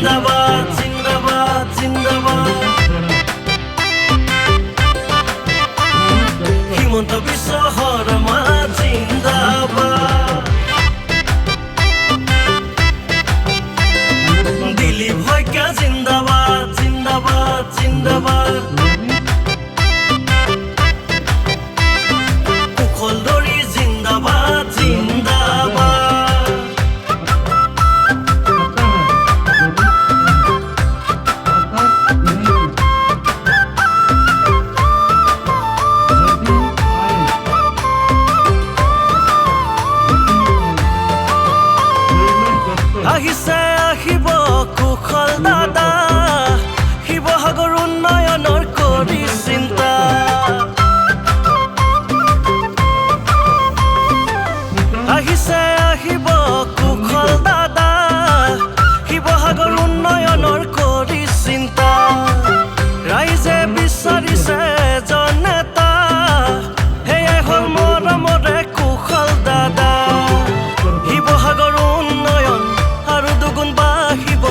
জিন্দাবাদ জিন্দাবাদ জিন্দাবাদ হিমন্ত বিশ্ব শৰ্মা জিন্দাবাদ দিলীপ শইকীয়া জিন্দাবাদ জিন্দাবাদ জিন্দাবাদ কুশলদৰী জিন্দাবাদ জিন্দাবাদ আহিছে আহিব কুশল দাদা শিৱসাগৰ উন্নয়নৰ কৰি চিন্তা আহিছে আহিব কুশল দাদা শিৱসাগৰ উন্নয়নৰ কৰি চিন্তা ৰাইজে বিচাৰিছে এজন নেতা সেয়াই হ'ল মৰমৰে কুশল দাদা শিৱসাগৰ উন্নয়ন আৰু দুগুণ বাঢ়িব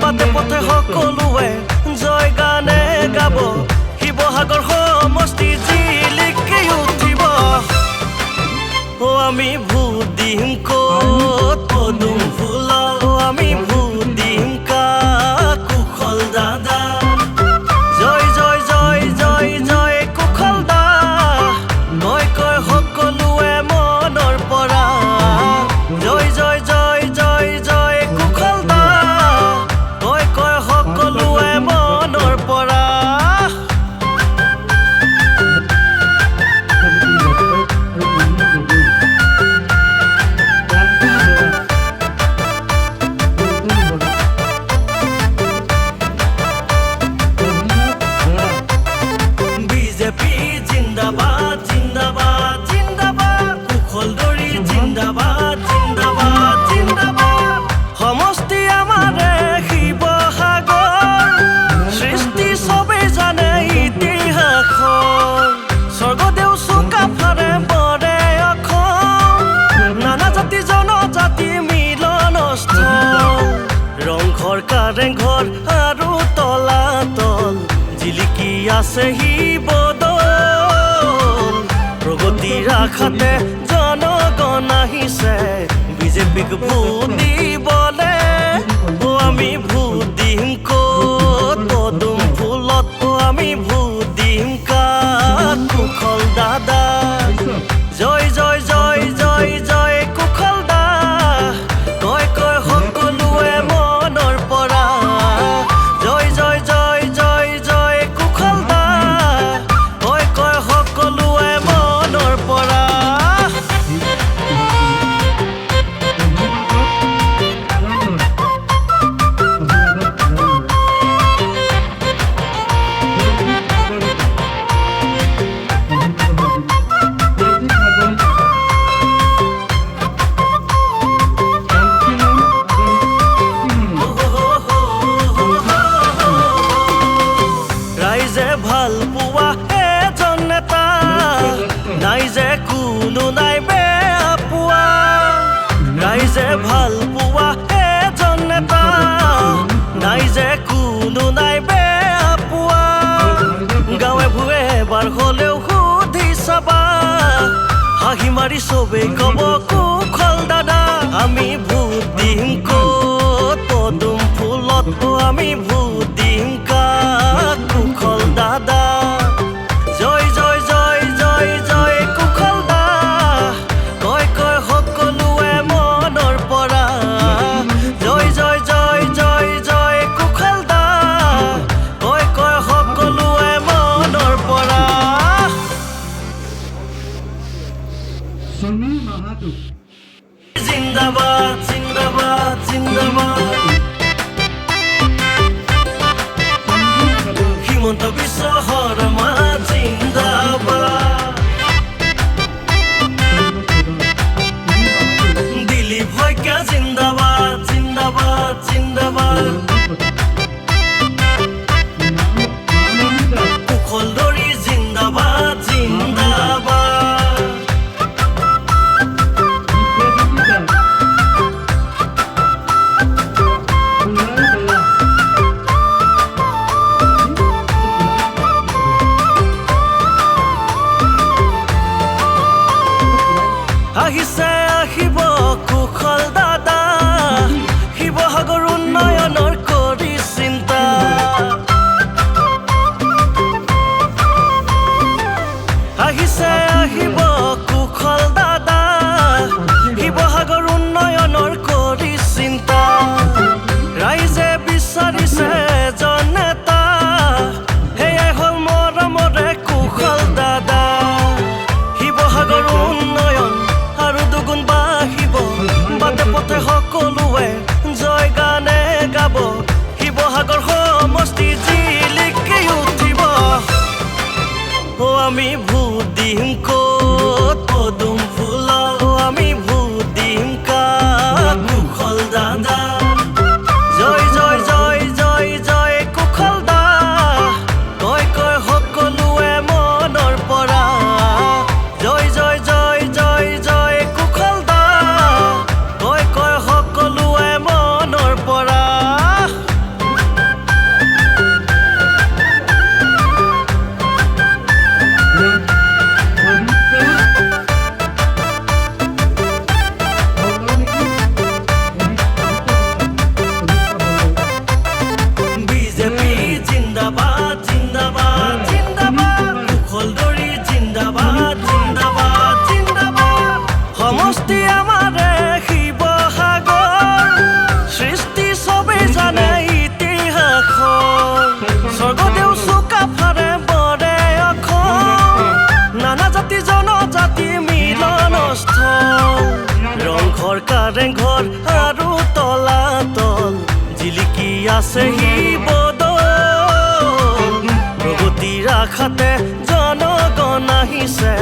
বাটে পথে সকলোৱে জয় গানে গাব শিৱসাগৰ সমষ্টি জিলিকি উঠিব আমি ভোট দিম ক'ত পদুম ফুলত আমি ভোট দিম কাক কুশল দাদা জয় জয় জয় জয় জয় কুশল দা কয় কয় সকলোৱে মনৰ পৰা জয় জয় জয় জয় জয় কুশল দা কয় কয় সকলোৱে মনৰ পৰা বিজেপি জিন্দাবাদ জিন্দাবাদ জিন্দাবাদ কুশলদৰী জিন্দাবাদ জিন্দাবাদ জিন্দাবাদ সমষ্টি আমাৰে শিৱসাগৰ সৃষ্টি চবেই জানে ইতিহাসৰ স্বৰ্গদেউ চুকাফাৰে বৰে অসম নানা জাতি জনজাতি মিলনস্থল ৰংঘৰ কাৰেংঘৰ আৰু তলাতল জিলিকি আছে শিৱদৌল প্ৰগতিৰ আশাতে জনগণ আহিছে বিজেপিক ভোট দিবলে আমি ভোট দিম ক'ত পদুম ফুলত আমি ভোট দিম কাক কুশল দাদা জয় জয় জয় জয় জয় কুশল দা কয় কয় সকলোৱে মনৰ পৰা জয় জয় জয় জয় জয় কুশল দা কয় কয় সকলোৱে মনৰ পৰা ৰাইজে ভাল পোৱা এজন নেতা নাই যে কোনো নাই বেয়া পোৱা ৰাইজে ভাল পোৱা এজন নেতা নাই যে কোনো নাই বেয়া পোৱা গাঁৱে ভূঞে এবাৰ হ'লেও সুধি চাবা হাঁহি মাৰি চবেই ক'ব কুশল দাদা আমি ভোট দিম ক'ত পদুম ফুলত আমি ভোট দিম কাক কুশল দাদা জয় জয় জয় জয় জয় কুশল দা কয় কয় সকলোৱে মনৰ পৰা জয় জয় জয় জয় জয় কুশল দা কয় কয় সকলোৱে মনৰ পৰা জিন্দাবাদ জিন্দাবাদ জিন্দাবাদ হিমন্ত বিশ্ব শৰ্মা জিন্দাবাদ দিলীপ শইকীয়া জিন্দাবাদ জিন্দাবাদ জিন্দাবাদ কুশলদৰী জিন্দাবাদ জিন্দাবাদ আমি ভোট দিম ক'ত পদুম ফুলত আমি ভোট দিম কাক কুশল দাদা জয় জয় জয় জয় জয় কুশল দা কয় কয় সকলোৱে মনৰ পৰা জয় জয় জয় জয় জয় কুশল দা কয় কয় সকলোৱে মনৰ পৰা বিজেপি জিন্দাবাদ জিন্দাবাদ জিন্দাবাদ কুশলদৰী জিন্দাবাদ জিন্দাবাদ জিন্দাবাদ সমষ্টি আমাৰে শিৱসাগৰ সৃষ্টি চবেই জানে ইতিহাসৰ স্বৰ্গদেউ চুকাফাৰে বৰে অসম নানা জাতি জনজাতি মিলনস্থল ৰংঘৰ কাৰেংঘৰ আৰু তলাতল জিলিকি আছে শিৱদৌল প্ৰগতিৰ আশাতে জনগণ আহিছে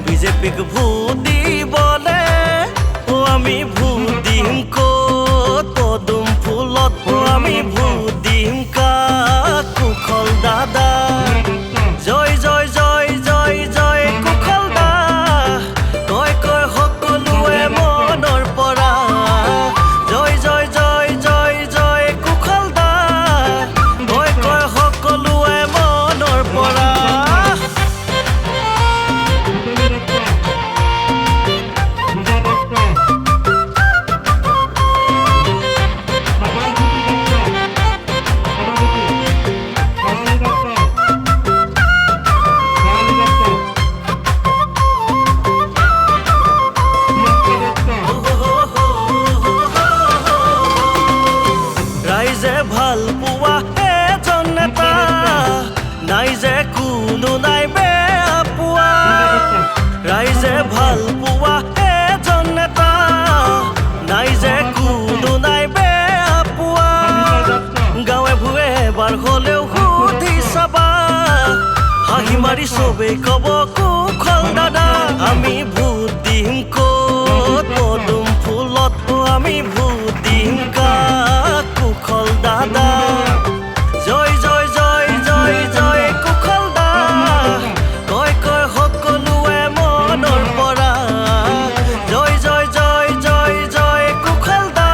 বিজেপিক ভোট দিবলে আমি ভোট দিম ক'ত পদুম ফুলত আমি ভোট দিম কাক কুশল দাদা জয় জয় জয় জয় জয় কুশল দা কয় কয় সকলোৱে মনৰ পৰা জয় জয় জয় জয় জয় কুশল দা কয় কয় সকলোৱে মনৰ পৰা ৰাইজে ভাল পোৱা এজন নেতা নাই যে কোনো নাই বেয়া পোৱা ৰাইজে ভাল পোৱা এজন নেতা নাই যে কোনো নাই বেয়া পোৱা গাঁৱে ভূঞে এবাৰ হ'লেও সুধি চাবা হাঁহি মাৰি চবেই ক'ব কুশল দাদা আমি ভোট দিম ক'ত পদুম ফুলত আমি ভোট দিম কাক কুশল দাদা জয় জয় জয় জয় জয় কুশল দা কয় কয় সকলোৱে মনৰ পৰা জয় জয় জয় জয় জয় কুশল দা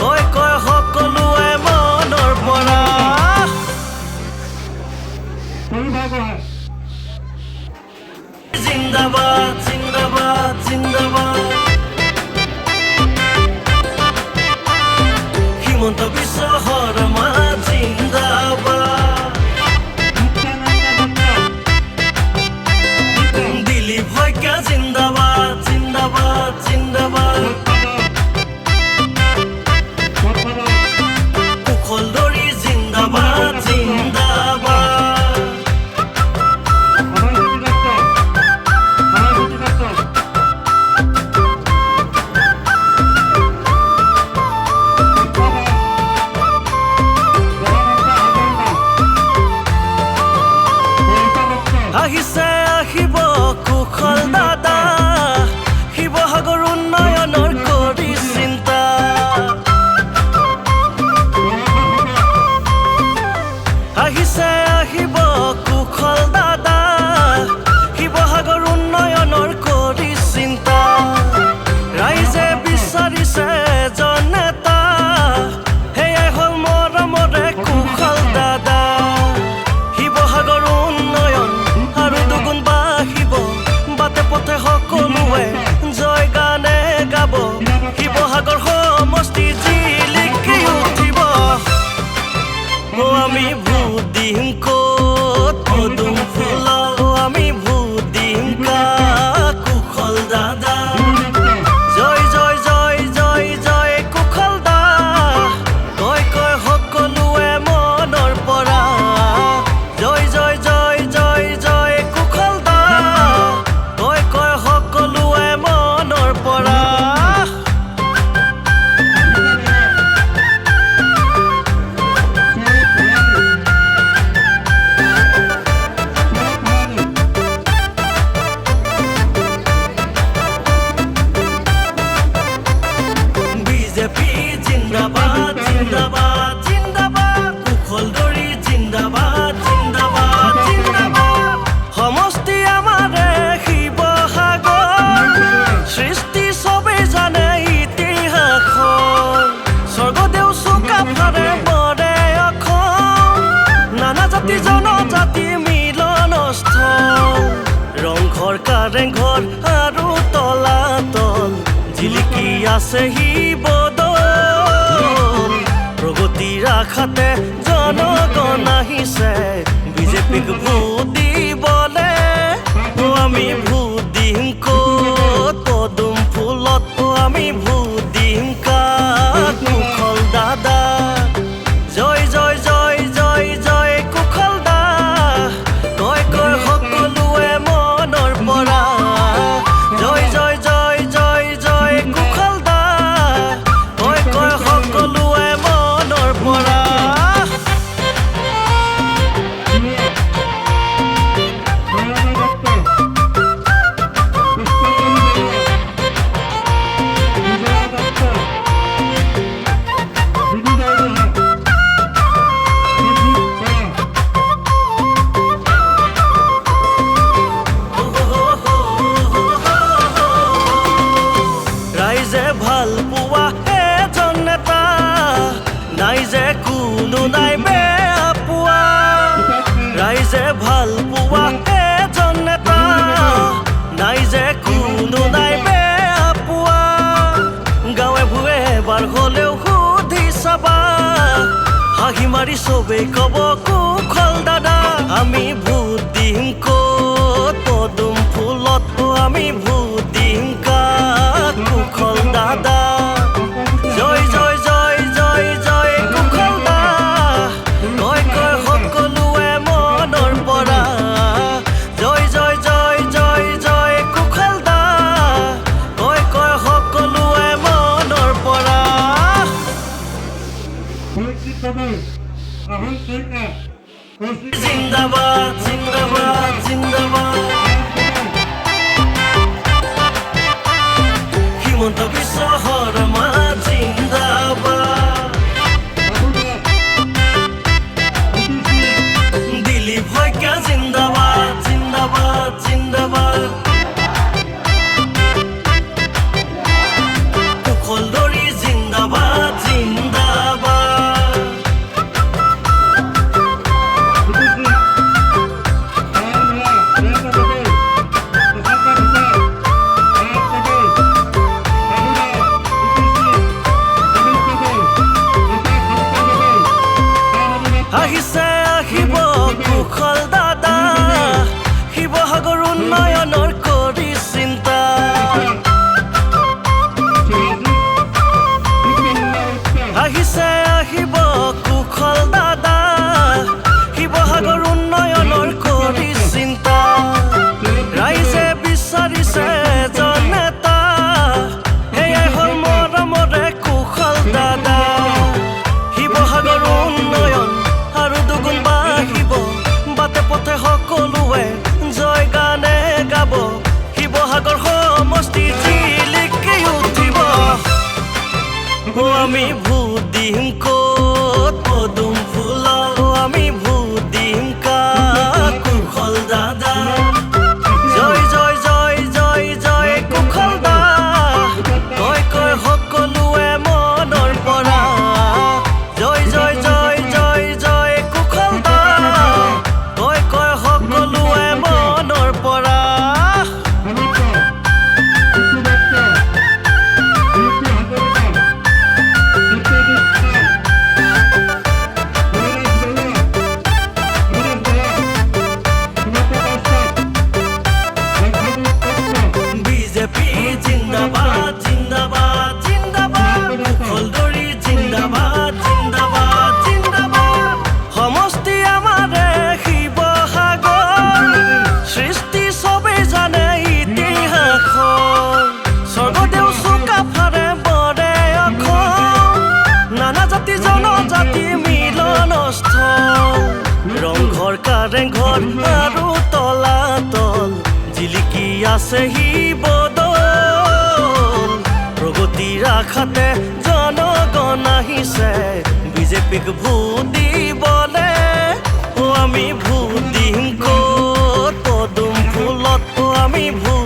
কয় কয় সকলোৱে মনৰ পৰা জিন্দাবাদ জিন্দাবাদ জিন্দাবাদ হিমন্ত বিশ্ব শৰ্মা জিন্দাবাদ দিলীপ শইকীয়া জিন্দাবাদ জিন্দাবাদ জিন্দাবাদ কুশলদৰী জিন্দাবাদ জিন্দাবাদ চুকাফাৰে বৰে অসম নানা জাতি জনজাতি মিলনস্থল ৰংঘৰ কাৰেংঘৰ আৰু তলাতল জিলিকি আছে শিৱদৌল প্ৰগতিৰ আশাতে জনগণ আহিছে বিজেপিক ভোট দিবলে আমি ভোট দিম ক'ত পদুম ফুলত আমি ভোট দিম কাক কুশল দাদা জয় জয় জয় জয় জয় কুশল দা কয় কয় সকলোৱে মনৰ পৰা জয় জয় জয় জয় জয় কুশল দা কয় কয় সকলোৱে মনৰ পৰা ৰাইজে ভাল পোৱা এজন নেতা নাই যে কোনো নাই বেয়া পোৱা ৰাইজে ভাল পোৱা এজন নেতা নাই যে কোনো নাই বেয়া পোৱা গাঁৱে ভূঞে এবাৰ হ'লেও সুধি চাবা হাঁহি মাৰি চবেই ক'ব কুশল দাদা আমি ভোট দিম ক'ত পদুম ফুলত আমি ভোট দিম কাক কুশল দাদা জয় জয় জয় জয় জয় কুশল দা কয় কয় সকলোৱে মনৰ পৰা জয় জয় জয় জয় জয় কুশল দা কয় কয় সকলোৱে মনৰ পৰা জিন্দাবাদ জিন্দাবাদ জিন্দাবাদ হিমন্ত বিশ্ব শৰ্মা জিন্দাবাদ দিলীপ শইকীয়া জিন্দাবাদ জিন্দাবাদ জিন্দাবাদ কুশল দৰি জিন্দাবাদ জিন্দাবাদ আহিছে আহিব কুশল দাদা শিৱসাগৰ উন্নয়নৰ কৰি চিন্তা আহিছে আহিব কুশল দাদা শিৱসাগৰ উন্নয়নৰ কৰি চিন্তা ৰাইজে বিচাৰিছে এজন নেতা সেয়াই হ'ল মৰমৰে কুশল দাদা শিৱসাগৰ উন্নয়ন আৰু দুগুণ বাঢ়িব বাটে পথে সকলোৱে জয় গানে গাব শিৱসাগৰ সমষ্টি জিলিকি উঠিব আমি ভোট দিম ক'ত পদুম ফুলত আমি ভোট দিম কাক কুশল দাদা জয় জয় জয় জয় জয় কুশল দা কয় কয় সকলোৱে মনৰ পৰা জয় জয় জয় জয় জয় কুশল দা কয় কয় সকলোৱে মনৰ পৰা বিজেপি জিন্দাবাদ জিন্দাবাদ জিন্দাবাদ কুশল দৰি জিন্দাবাদ জিন্দাবাদ জিন্দাবাদ সমষ্টি আমাৰে শিৱসাগৰ সৃষ্টি চবেই জানে ইতিহাসৰ স্বৰ্গদেউ চুকাফাৰে বৰে অসম নানা জাতি জনজাতি মিলনস্থল ৰংঘৰ কাৰেংঘৰ আৰু তলাতল জিলিকি আছে শিৱদৌল প্ৰগতিৰ আশাতে জনগণ আহিছে বিজেপিক ভোট দিবলে আমি ভোট দিম ক'ত পদুম ফুলত আমি ভোট